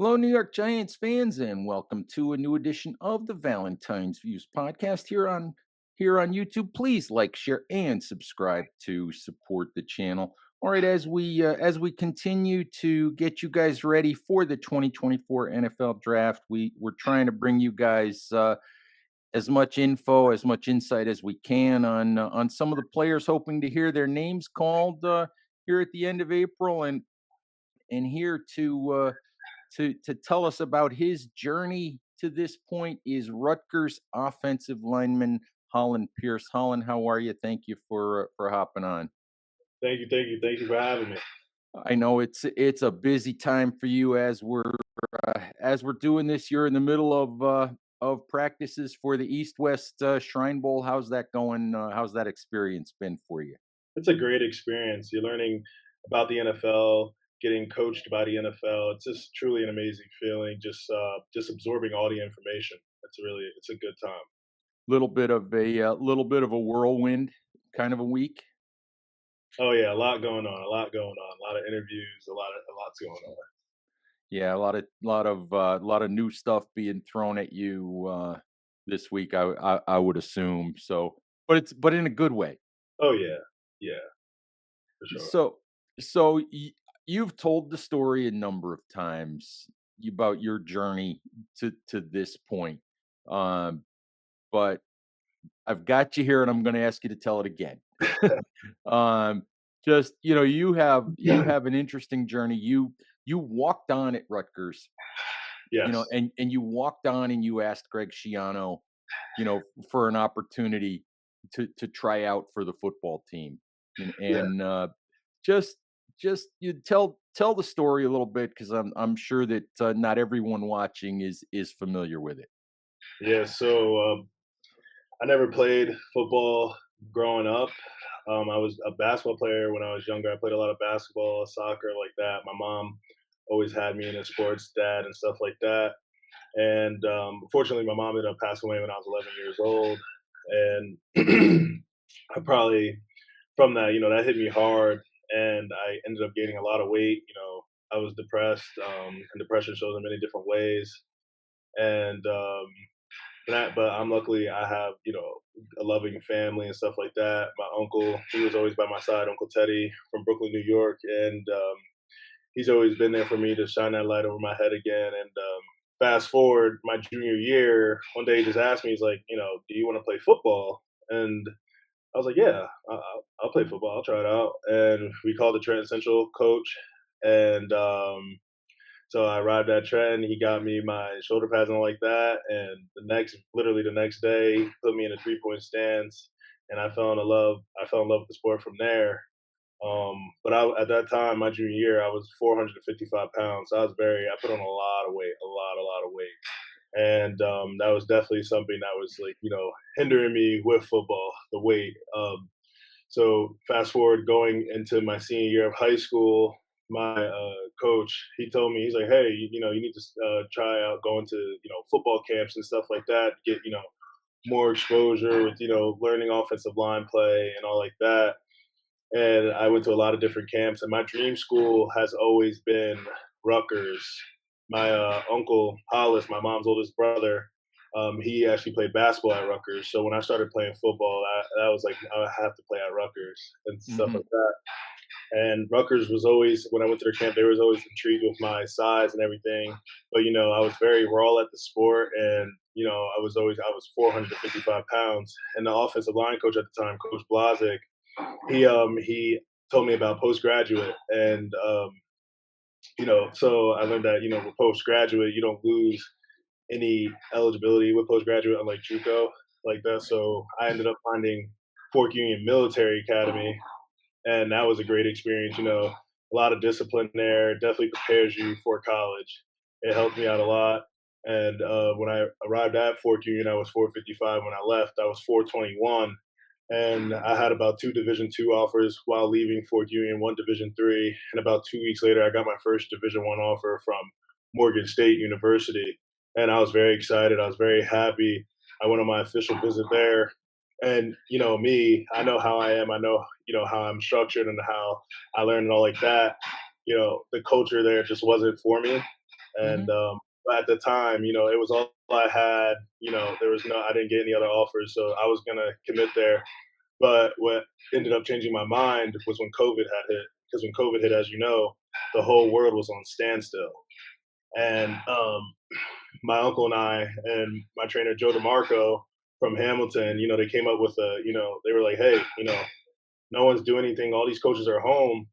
Hello, New York Giants fans, and welcome to a new edition of the Valentine's Views podcast here on YouTube. Please like, share, and subscribe to support the channel. All right, as we continue to get you guys ready for the 2024 NFL Draft, we're trying to bring you guys as much info, as much insight as we can on some of the players, hoping to hear their names called here at the end of April, and here to tell us about his journey to this point is Rutgers offensive lineman Hollin Pierce. Hollin, how are you? Thank you for hopping on. Thank you for having me. I know it's a busy time for you as we're doing this. You're in the middle of practices for the East West Shrine Bowl. How's that going? How's that experience been for you? It's a great experience. You're learning about the NFL, getting coached by the NFL. It's just truly an amazing feeling. Just absorbing all the information. It's a good time. Little bit of a whirlwind kind of a week. Oh yeah, a lot going on. A lot going on. A lot of interviews. A lot's going on. Yeah, a lot of new stuff being thrown at you this week. I would assume so, but in a good way. Oh yeah, yeah, for sure. So you've told the story a number of times about your journey to this point, um, but I've got you here, and I'm going to ask you to tell it again. um, just you have an interesting journey. You walked on at Rutgers, Yes. and you walked on and you asked Greg Schiano, for an opportunity to try out for the football team, and, Yeah. and just just you tell the story a little bit because I'm sure that not everyone watching is familiar with it. Yeah. I never played football growing up. I was a basketball player when I was younger. I played a lot of basketball, soccer, like that. My mom always had me in a sports dad and stuff like that. And fortunately, my mom ended up passing away when I was 11 years old. And I probably, from that, that hit me hard. And I ended up gaining a lot of weight. I was depressed, and depression shows in many different ways. And but I'm luckily I have a loving family and stuff like that. My uncle, he was always by my side, Uncle Teddy from Brooklyn, New York, and he's always been there for me to shine that light over my head again. And fast forward my junior year, one day he just asked me, he's like, do you want to play football? And I was like, yeah, I'll play football. I'll try it out. And we called the Trenton Central coach, and so I arrived at Trenton. He got me my shoulder pads and all like that. And literally the next day, he put me in a 3-point stance, and I fell in love. I fell in love with the sport from there. But at that time, my junior year, I was 455 pounds. So I put on a lot of weight, a lot of weight. And that was definitely something that was like, hindering me with football, the weight. So fast forward going into my senior year of high school, my coach, he told me, he's like, hey, you need to try out going to, football camps and stuff like that, get, more exposure with, learning offensive line play and all like that. And I went to a lot of different camps, and my dream school has always been Rutgers. My uncle Hollis, my mom's oldest brother, he actually played basketball at Rutgers. So when I started playing football, I was like, I have to play at Rutgers and stuff Hmm. like that. And Rutgers was always, when I went to their camp, they was always intrigued with my size and everything. But I was very raw at the sport, and I was 455 pounds. And the offensive line coach at the time, Coach Blazik, he told me about postgraduate, and so I learned that with postgraduate you don't lose any eligibility with postgraduate unlike JUCO like that. So I ended up finding Fork Union Military Academy, and that was a great experience. A lot of discipline there. Definitely prepares you for college. It helped me out a lot. And when I arrived at Fork Union, I was 455. When I left, I was 421. And I had about two Division II offers while leaving Fork Union, one Division III, and about 2 weeks later, I got my first Division I offer from Morgan State University, and I was very excited. I was very happy. I went on my official visit there, and me, I know how I am. I know how I'm structured and how I learned and all like that. The culture there just wasn't for me, And Mhm. but at the time, it was all I had. I didn't get any other offers, so I was gonna commit there. But what ended up changing my mind was when COVID had hit. Because when COVID hit, as you know, the whole world was on standstill. And my uncle and I and my trainer Joe DeMarco from Hamilton, they came up with they were like, hey, no one's doing anything. All these coaches are home,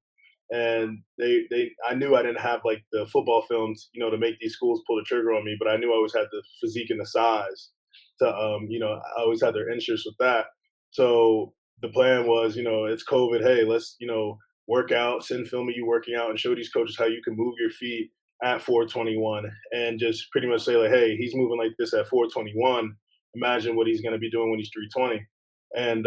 and they I knew I didn't have like the football films, to make these schools pull the trigger on me, but I knew I always had the physique and the size to I always had their interest with that. So the plan was, it's COVID, hey, let's, work out, send film of you working out and show these coaches how you can move your feet at 421 and just pretty much say like, hey, he's moving like this at 421. Imagine what he's going to be doing when he's 320. And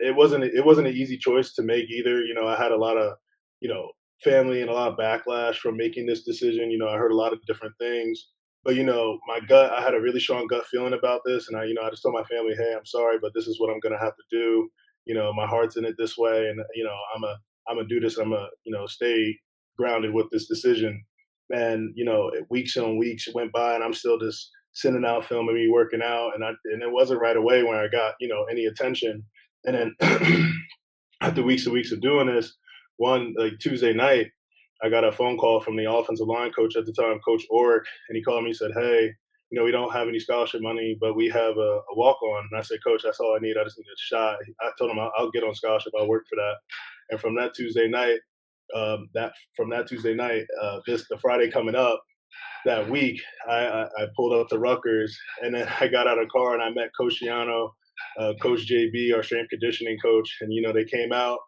it wasn't an easy choice to make either. I had a lot of you know family and a lot of backlash from making this decision. I heard a lot of different things, but my gut, I had a really strong gut feeling about this, and I just told my family, hey, I'm sorry, but this is what I'm gonna have to do. My heart's in it this way, and I'm gonna do this. I'm gonna stay grounded with this decision. And weeks on weeks went by, and I'm still just sending out film of me working out, and it wasn't right away when I got any attention. And then after weeks and weeks of doing this, one like Tuesday night, I got a phone call from the offensive line coach at the time, Coach Orrick, and he called me and said, "Hey, we don't have any scholarship money, but we have a walk on." And I said, "Coach, that's all I need. I just need a shot." I told him I'll get on scholarship. I'll work for that. And from that Tuesday night, this the Friday coming up that week, I pulled up to Rutgers, and then I got out of the car and I met Coach Shiano, Coach JB, our strength conditioning coach, and they came out,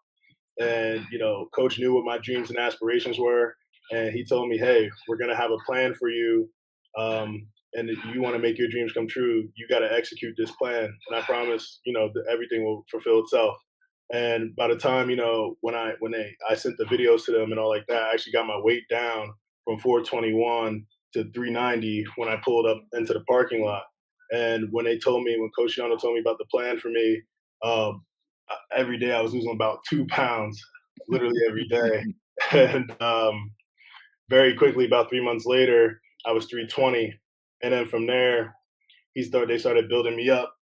and Coach knew what my dreams and aspirations were, and he told me, "Hey, we're gonna have a plan for you, and if you want to make your dreams come true, you got to execute this plan, and I promise, that everything will fulfill itself." And by the time I sent the videos to them and all like that, I actually got my weight down from 421 to 390 when I pulled up into the parking lot. And when Coach Yano told me about the plan for me, um, every day I was losing about 2 pounds, literally every day. And very quickly, about 3 months later, I was 320. And then from there, they started building me up,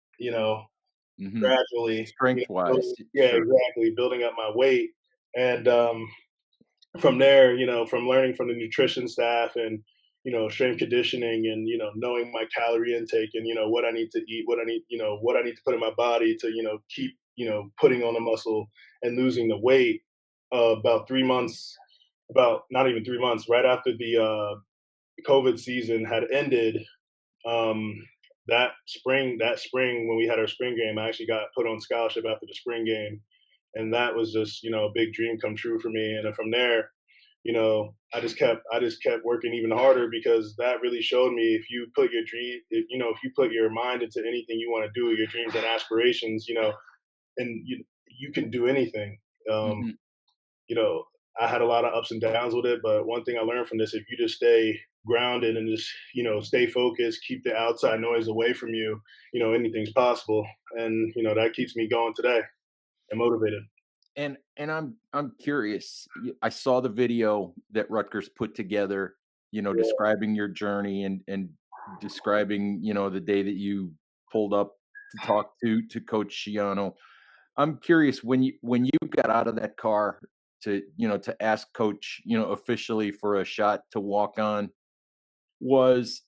Mhm. gradually. Strength-wise, Yeah, sure. exactly, building up my weight. And from there, from learning from the nutrition staff and strength conditioning and knowing my calorie intake and what I need to eat, what I need to put in my body to keep putting on the muscle and losing the weight. About 3 months, about not even 3 months, right after the COVID season had ended, um, that spring when we had our spring game, I actually got put on scholarship after the spring game, and that was just a big dream come true for me. And then from there, I just kept working even harder because that really showed me if you put your dream, if you put your mind into anything you want to do, your dreams and aspirations, and you can do anything. Um, Mhm. you know, I had a lot of ups and downs with it, but one thing I learned from this, if you just stay grounded and just, stay focused, keep the outside noise away from you, anything's possible. And, that keeps me going today and motivated. And I'm curious, I saw the video that Rutgers put together, Yeah. describing your journey and describing, the day that you pulled up to talk to Coach Shiano. I'm curious when you got out of that car to ask coach, officially for a shot to walk on, was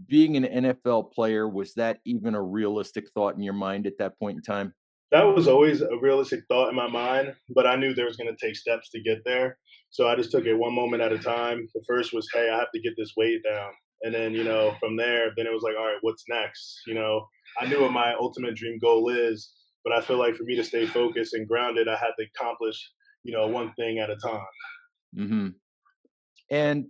being an NFL player, was that even a realistic thought in your mind at that point in time? That was always a realistic thought in my mind, but I knew there was going to take steps to get there. So I just took it one moment at a time. The first was, hey, I have to get this weight down. And then, from there, then it was like, all right, what's next? I knew what my ultimate dream goal is, but I feel like for me to stay focused and grounded, I had to accomplish, one thing at a time. Mhm. And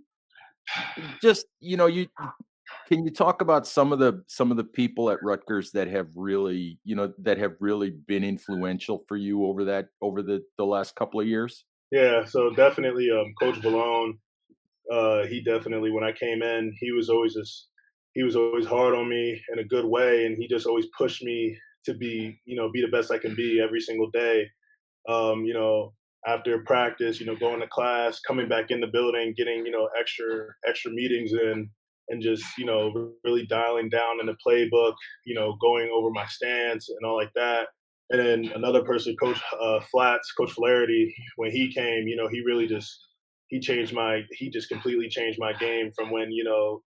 just, can you talk about some of the people at Rutgers that have really, been influential for you over the last couple of years? Yeah, so definitely Coach Valone. He definitely, when I came in, he was always hard on me in a good way, and he just always pushed me to be the best I can be every single day. Um, you know, after practice, going to class, coming back in the building, getting extra meetings in, and just really dialing down in the playbook, going over my stance and all like that. And then another person, Coach Flaherty, when he came, he really just he just completely changed my game from when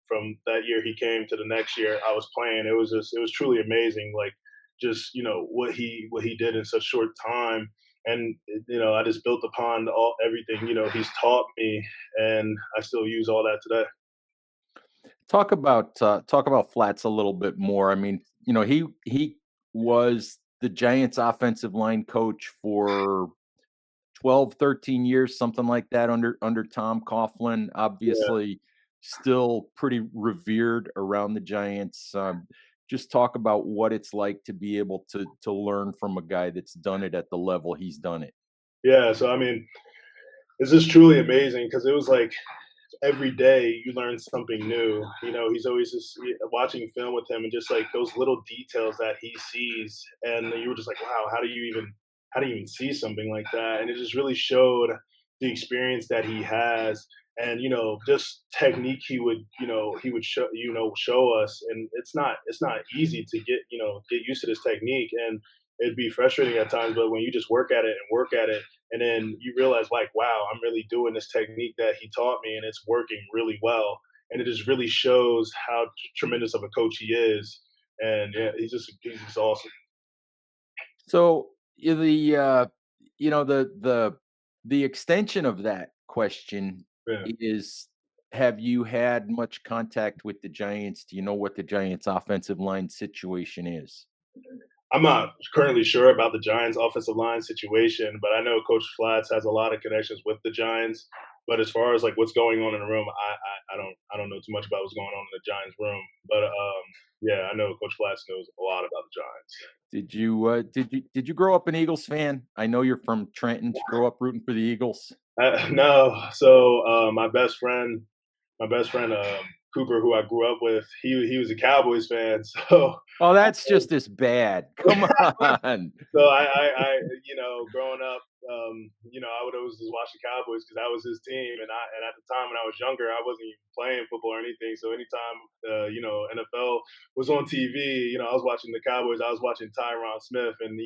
from that year he came to the next year I was playing. It was truly amazing, like just what he did in such short time. And I just built upon all everything he's taught me, and I still use all that today. Talk about Flats a little bit more. I mean, he was the Giants offensive line coach for 12, 13 years, something like that under Tom Coughlin. Yeah. Obviously, still pretty revered around the Giants. Just talk about what it's like to be able to learn from a guy that's done it at the level he's done it. Yeah, so I mean, this is truly amazing because it was like every day you learn something new. He's always just watching film with him, and just like those little details that he sees, and you were just like, wow, how do you even see something like that? And it just really showed the experience that he has, and just technique he would show us. And it's not easy to get used to this technique, and it'd be frustrating at times, but when you just work at it and work at it, and then you realize like, wow, I'm really doing this technique that he taught me, and it's working really well. And it just really shows how tremendous of a coach he is. And yeah, he's just awesome. So the extension of that question Yeah. is, have you had much contact with the Giants? Do you know what the Giants offensive line situation is? I'm not currently sure about the Giants offensive line situation, but I know Coach Flats has a lot of connections with the Giants. But as far as like what's going on in the room, I don't know too much about what's going on in the Giants room. But yeah, I know Coach Flats knows a lot about the Giants. Did you grow up an Eagles fan? I know you're from Trenton. Did you grow up rooting for the Eagles? No, so my best friend Cooper, who I grew up with, he was a Cowboys fan. So Oh, that's just as bad. Come on. growing up, I would always just watch the Cowboys because that was his team, and at the time when I was younger, I wasn't even playing football or anything. So anytime NFL was on TV, I was watching the Cowboys. I was watching Tyron Smith, and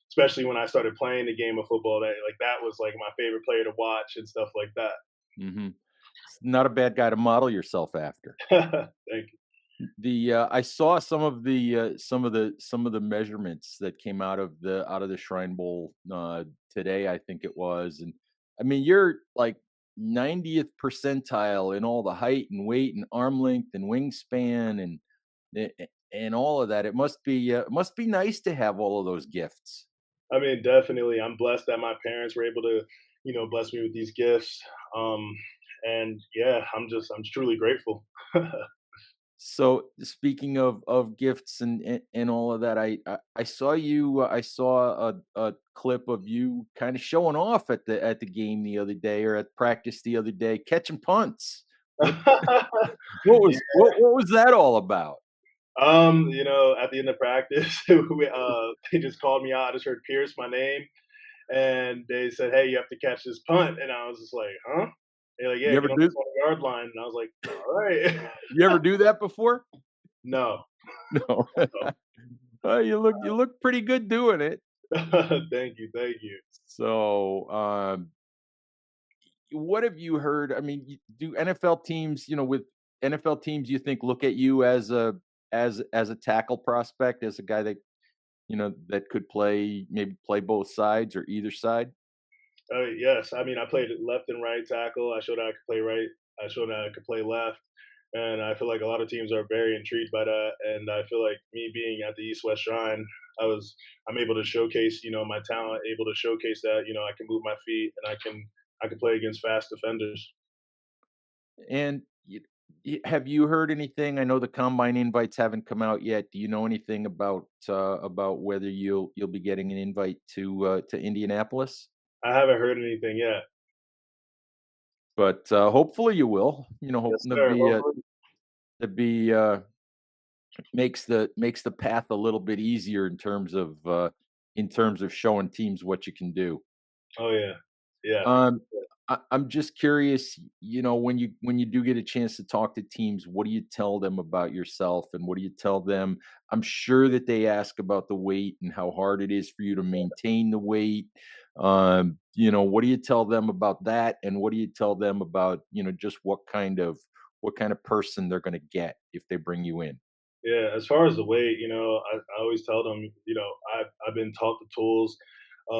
especially when I started playing the game of football, that was like my favorite player to watch and stuff like that. Mhm. It's not a bad guy to model yourself after. Thank you. I saw some of the measurements that came out of the Shrine Bowl today, I think it was, and I mean you're like 90th percentile in all the height and weight and arm length and wingspan and all of that. It must be nice to have all of those gifts. I mean, definitely, I'm blessed that my parents were able to, bless me with these gifts. Um, and yeah, I'm truly grateful. So speaking of gifts and all of that, I saw I saw a clip of you kind of showing off at the game the other day or at practice the other day, catching punts. What what was that all about? At the end of practice, they just called me out. I just heard Pierce, my name, and they said, "Hey, you have to catch this punt," and I was just like, "Huh?" They're like, "Yeah, You ever get on the do 20-yard line," and I was like, "All right." you ever do that before? No. No. Well, you look pretty good doing it. Thank you, thank you. So, what have you heard? I mean, do NFL teams, with NFL teams, you think look at you as as a tackle prospect, as a guy that that could maybe play both sides or either side? Yes, I mean, I played left and right tackle. I showed I could play right. I showed I could play left, and I feel like a lot of teams are very intrigued by that. And I feel like me being at the East West Shrine, I'm able to showcase my talent, able to showcase that I can move my feet and I can play against fast defenders. And have you heard anything? I know the combine invites haven't come out yet. Do you know anything about whether you'll be getting an invite to Indianapolis? I haven't heard anything yet. But hopefully you will. Yes, Hoping to sir. be Hopefully. makes the path a little bit easier in terms of showing teams what you can do. Oh yeah. Yeah. Um, I'm just curious, when you do get a chance to talk to teams, what do you tell them about yourself, and what do you tell them? I'm sure that they ask about the weight and how hard it is for you to maintain the weight. What do you tell them about that, and what do you tell them about, just what kind of person they're going to get if they bring you in? Yeah, as far as the weight, I always tell them, I've been taught the tools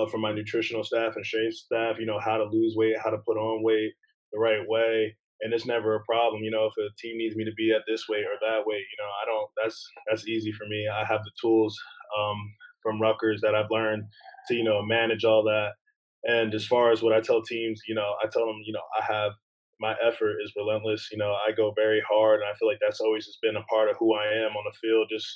from my nutritional staff and strength staff, how to lose weight, how to put on weight the right way, and it's never a problem. If a team needs me to be at this weight or that weight, I don't. That's easy for me. I have the tools um, from Rutgers that I've learned to manage all that. And as far as what I tell teams, I tell them, I have my effort is relentless. I go very hard, and I feel like that's always just been a part of who I am on the field. Just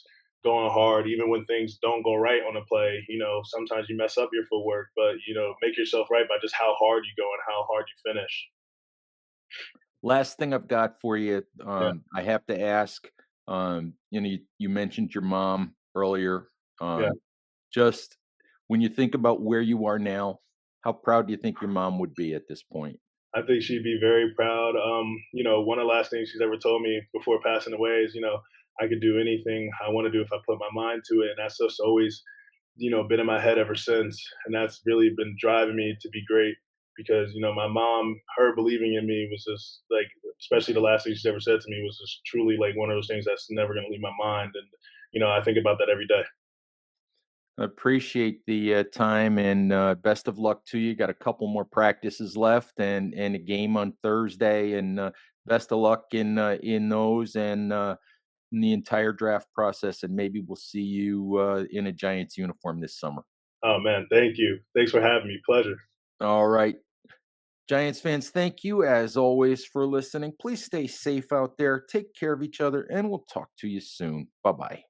going hard, even when things don't go right on a play. Sometimes you mess up your footwork, but make yourself right by just how hard you go and how hard you finish. Last thing I've got for you, Yeah, I have to ask. You mentioned your mom earlier. yeah. Um, just when you think about where you are now, how proud do you think your mom would be at this point? I think she'd be very proud. One of the last things she's ever told me before passing away is, I could do anything I want to do if I put my mind to it, and that's just always been in my head ever since. And that's really been driving me to be great because, my mom, her believing in me was just like, especially the last thing she's ever said to me was just truly like one of those things that's never going to leave my mind. And, I think about that every day. Appreciate the time, and best of luck to you. Got a couple more practices left, and a game on Thursday, and best of luck in those, and in the entire draft process. And maybe we'll see you in a Giants uniform this summer. Oh, man. Thank you. Thanks for having me. Pleasure. All right. Giants fans, thank you as always for listening. Please stay safe out there, take care of each other, and we'll talk to you soon. Bye bye.